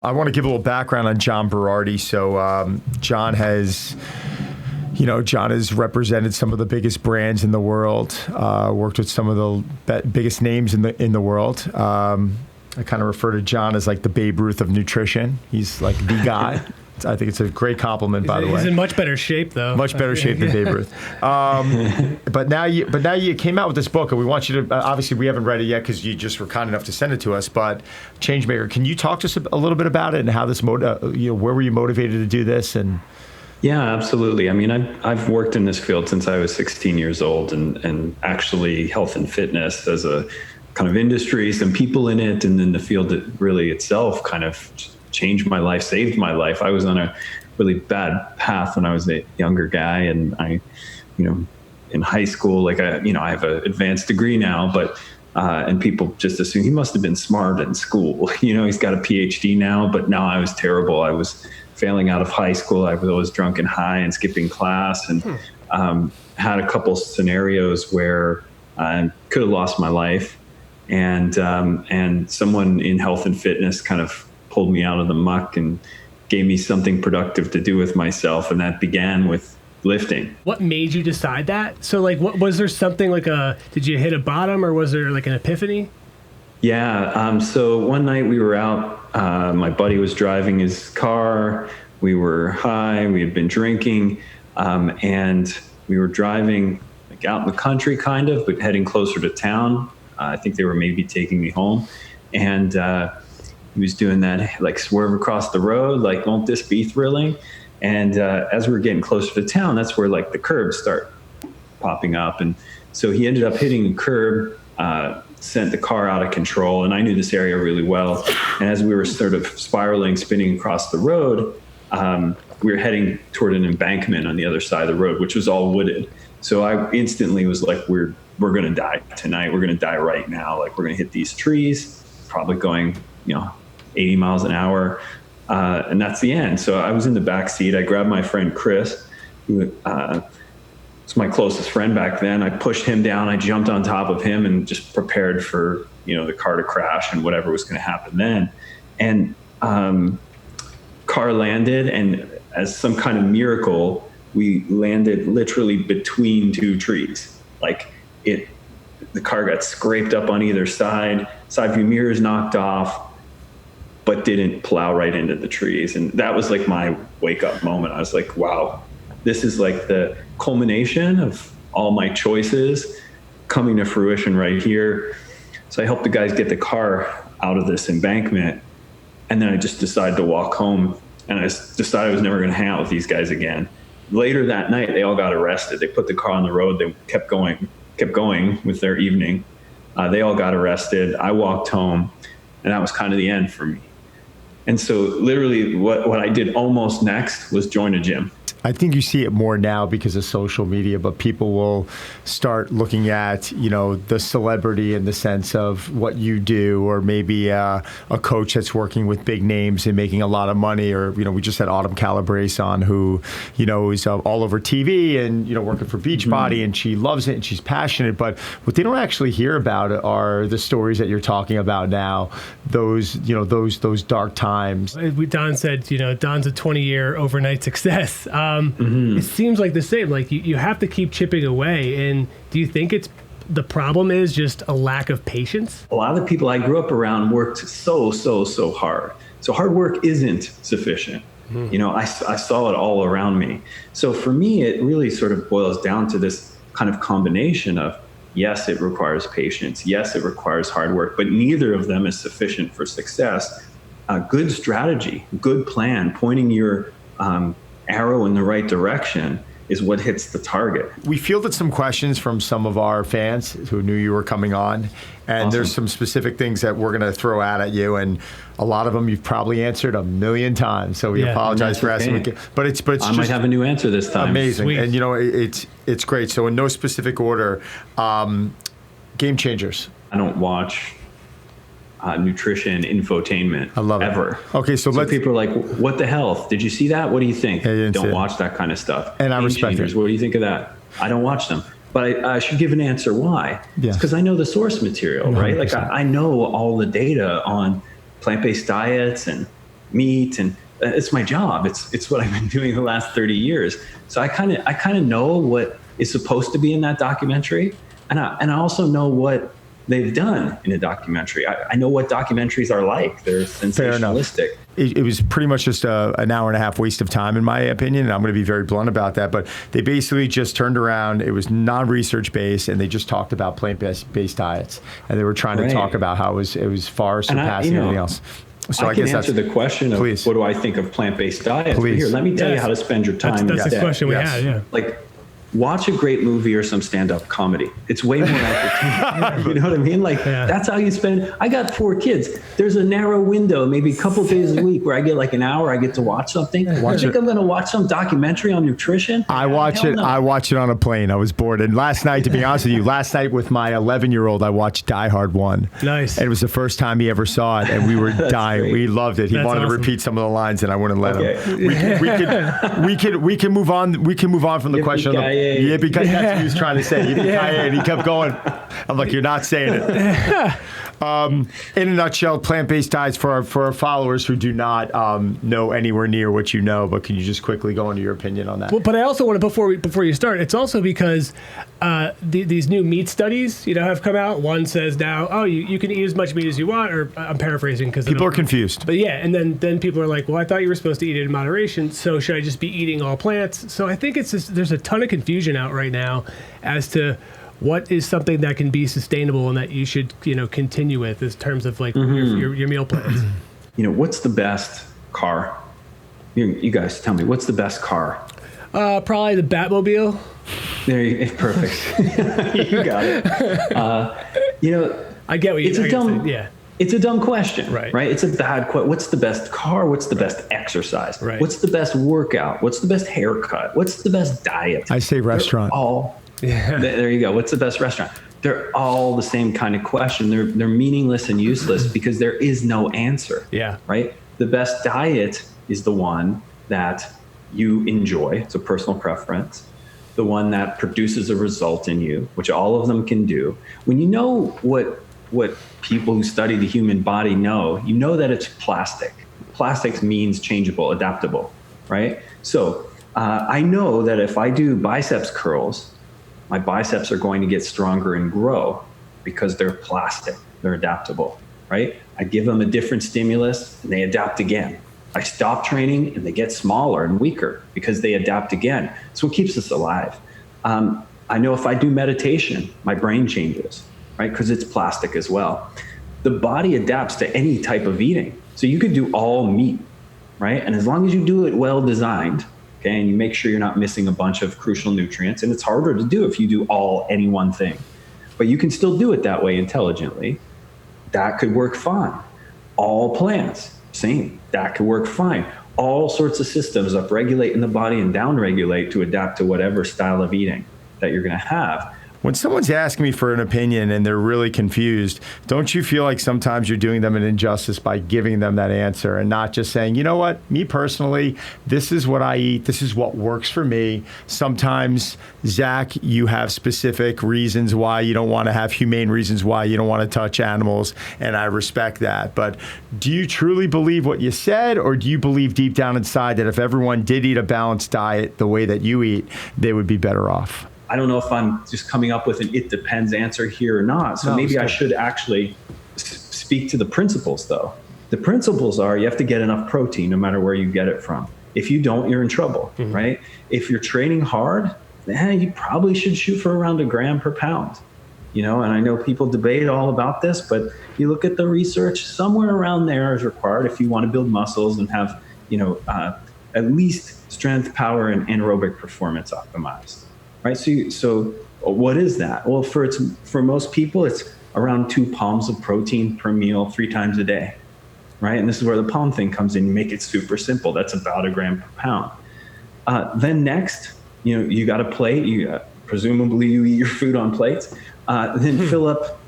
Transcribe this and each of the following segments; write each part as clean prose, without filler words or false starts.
I want to give a little background on John Berardi. So John has represented some of the biggest brands in the world, worked with some of the biggest names in the world. I kind of refer to John as like the Babe Ruth of nutrition. He's like the guy. I think it's a great compliment, by the way. He's in much better shape, though. Much better shape than Babe Ruth. But now you came out with this book, and we want you to. Obviously, we haven't read it yet because you just were kind enough to send it to us. But Changemaker, can you talk to us a little bit about it and how this where were you motivated to do this? And yeah, absolutely. I mean, I've worked in this field since I was 16 years old, and actually health and fitness as a kind of industry, some people in it, and then the field that really itself kind of changed my life, saved my life. I was on a really bad path when I was a younger guy, and I, in high school, I have an advanced degree now, but and people just assume he must have been smart in school. He's got a PhD now, but no, I was terrible. I was failing out of high school. I was always drunk and high and skipping class, and had a couple scenarios where I could have lost my life, and someone in health and fitness kind of pulled me out of the muck and gave me something productive to do with myself. And that began with lifting. What made you decide that? So what was there something did you hit a bottom, or was there like an epiphany? Yeah. So one night we were out, my buddy was driving his car. We were high, we had been drinking, and we were driving out in the country kind of, but heading closer to town. I think they were maybe taking me home. And, he was doing that, swerve across the road, won't this be thrilling? And as we were getting closer to town, that's where the curbs start popping up. And so he ended up hitting the curb, sent the car out of control. And I knew this area really well. And as we were sort of spinning across the road, we were heading toward an embankment on the other side of the road, which was all wooded. So I instantly was like, we're going to die tonight. We're going to die right now. We're going to hit these trees, probably going, 80 miles an hour. And that's the end. So I was in the back seat. I grabbed my friend Chris, who was my closest friend back then. I pushed him down. I jumped on top of him and just prepared for, the car to crash and whatever was going to happen then. And car landed, and as some kind of miracle, we landed literally between two trees. The car got scraped up on either side view mirrors knocked off, but didn't plow right into the trees. And that was my wake up moment. I was like, wow, this is the culmination of all my choices coming to fruition right here. So I helped the guys get the car out of this embankment. And then I just decided to walk home, and I decided I was never going to hang out with these guys again. Later that night, they all got arrested. They put the car on the road. They kept going with their evening. They all got arrested. I walked home, and that was kind of the end for me. And so literally what I did almost next was join a gym. I think you see it more now because of social media, but people will start looking at, the celebrity in the sense of what you do, or maybe a coach that's working with big names and making a lot of money. Or, we just had Autumn Calabrese on, who, is all over TV and, working for Beachbody, and she loves it and she's passionate. But what they don't actually hear about are the stories that you're talking about now, those dark times. Don said, Don's a 20-year overnight success. It seems like the same. You have to keep chipping away. And do you think the problem is just a lack of patience? A lot of the people I grew up around worked so hard. So hard work isn't sufficient. I saw it all around me. So for me, it really sort of boils down to this kind of combination of, yes, it requires patience. Yes, it requires hard work, but neither of them is sufficient for success. Good strategy, good plan, pointing your arrow in the right direction is what hits the target. We fielded some questions from some of our fans who knew you were coming on, and awesome. There's some specific things that we're going to throw out at you, and a lot of them you've probably answered a million times. So we apologize for asking. Okay. But it's I might have a new answer this time. Amazing, sweet. And it's great. So in no specific order, game changers. I don't watch nutrition infotainment. I love it. Ever. Okay, so people are like, what the hell? Did you see that? What do you think? Don't watch that kind of stuff. And I respect it. What do you think of that? I don't watch them. But I should give an answer why. It's because I know the source material, 100%. Right? I know all the data on plant-based diets and meat, and it's my job. It's what I've been doing the last 30 years. So I kind of know what is supposed to be in that documentary, and I also know what they've done in a documentary. I know what documentaries are like. They're sensationalistic. It was pretty much just an hour and a half waste of time, in my opinion, and I'm going to be very blunt about that. But they basically just turned around. It was non-research based, and they just talked about plant-based diets, and they were trying to talk about how it was far surpassing everything else. So I can answer the question of what do I think of plant-based diets. But here, let me tell you how to spend your time. That's the question we had. Yeah. Like, watch a great movie or some stand-up comedy. It's way more entertaining. You know what I mean? Like, that's how you spend. I got 4 kids. There's a narrow window, maybe a couple days a week, where I get like an hour. I get to watch something. I'm going to watch some documentary on nutrition? I watch it. No. I watch it on a plane. I was bored. And last night, to be honest with you, with my 11-year-old, I watched Die Hard 1. Nice. And it was the first time he ever saw it, and we were dying. Great. We loved it. He wanted to repeat some of the lines, and I wouldn't let him. We can move on. We can move on from the question. Yeah, because that's what he was trying to say. And he kept going. I'm like, you're not saying it. In a nutshell, plant-based diets for our followers who do not know anywhere near what you know, but can you just quickly go into your opinion on that? Well, but I also want to, before you start, it's also because these new meat studies, have come out. One says now, you can eat as much meat as you want, or I'm paraphrasing because people are confused. But yeah, and then people are like, well, I thought you were supposed to eat it in moderation, so should I just be eating all plants? So I think there's a ton of confusion out right now as to what is something that can be sustainable and that you should, continue with in terms of like your meal plans. What's the best car? You guys tell me, what's the best car? Probably the Batmobile. There you go. Perfect. You got it. I get what you're saying. It's a dumb question, right? It's a bad question. What's the best car? What's the best exercise? Right. What's the best workout? What's the best haircut? What's the best diet? I say restaurant. There you go. What's the best restaurant? They're all the same kind of question. They're meaningless and useless because there is no answer. Yeah. Right? The best diet is the one that you enjoy. It's a personal preference. The one that produces a result in you, which all of them can do. When you know what people who study the human body know, you know that it's plastic. Plastics means changeable, adaptable, right? So I know that if I do biceps curls, my biceps are going to get stronger and grow because they're plastic, they're adaptable, right? I give them a different stimulus and they adapt again. I stop training and they get smaller and weaker because they adapt again. It's what keeps us alive. I know if I do meditation, my brain changes, right? Because it's plastic as well. The body adapts to any type of eating. So you could do all meat, right? And as long as you do it well designed, okay, and you make sure you're not missing a bunch of crucial nutrients, and it's harder to do if you do any one thing. But you can still do it that way intelligently. That could work fine. All plants, same. That could work fine. All sorts of systems upregulate in the body and downregulate to adapt to whatever style of eating that you're going to have. When someone's asking me for an opinion and they're really confused, don't you feel like sometimes you're doing them an injustice by giving them that answer and not just saying, you know what, me personally, this is what I eat, this is what works for me. Sometimes, Zach, you have specific reasons why you don't want to have humane reasons why you don't want to touch animals, and I respect that. But do you truly believe what you said, or do you believe deep down inside that if everyone did eat a balanced diet the way that you eat, they would be better off? I don't know if I'm just coming up with an it depends answer here or not. So maybe I should actually speak to the principles, though. The principles are you have to get enough protein no matter where you get it from. If you don't, you're in trouble, right? If you're training hard, then you probably should shoot for around 1 gram per pound. And I know people debate all about this, but you look at the research, somewhere around there is required if you want to build muscles and have, at least strength, power, and anaerobic performance optimized. Right. So what is that? Well, for most people, it's around 2 palms of protein per meal 3 times a day. Right. And this is where the palm thing comes in. You make it super simple. That's about 1 gram per pound. Then next, you got a plate. Presumably you eat your food on plates. Then fill up,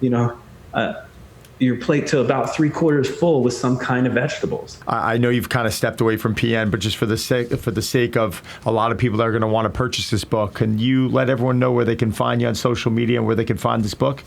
your plate to about 3/4 full with some kind of vegetables. I know you've kind of stepped away from PN, but just for the sake of a lot of people that are going to want to purchase this book, can you let everyone know where they can find you on social media and where they can find this book?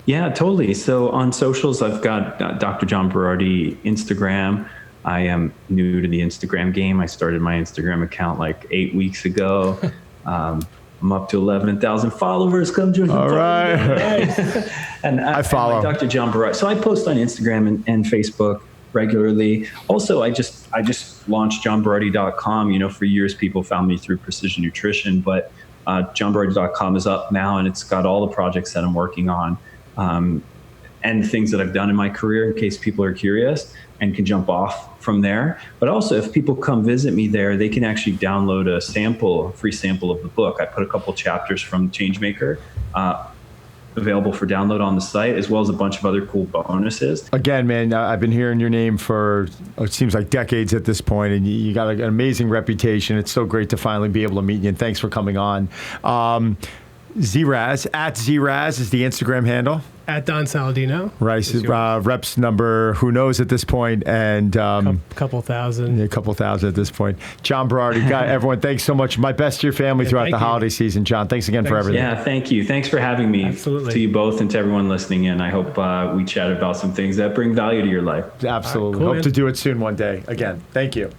Yeah, totally. So on socials, I've got Dr. John Berardi Instagram. I am new to the Instagram game. I started my Instagram account like 8 weeks ago. I'm up to 11,000 followers. Come join the All party. right. And I follow. I'm like Dr. John Berardi. So I post on Instagram and Facebook regularly. Also, I just launched johnberardi.com. You know, for years people found me through Precision Nutrition, but johnberardi.com is up now, and it's got all the projects that I'm working on and things that I've done in my career, in case people are curious and can jump off from there. But also, if people come visit me there, they can actually download a free sample of the book. I put a couple chapters from Changemaker available for download on the site, as well as a bunch of other cool bonuses. Again, man, I've been hearing your name for, it seems like decades at this point, and you got an amazing reputation. It's so great to finally be able to meet you, and thanks for coming on. Zraz, at Zraz is the Instagram handle. At Don Saladino. Right, reps number, who knows at this point, and couple thousand. Yeah, a couple thousand at this point. John Berardi, everyone, thanks so much. My best to your family throughout the holiday season, John. Thanks again for everything. Yeah, thank you. Thanks for having me. Absolutely. To you both and to everyone listening in. I hope we chat about some things that bring value to your life. Absolutely. Cool, Hope man. to do it soon one day. Again, thank you.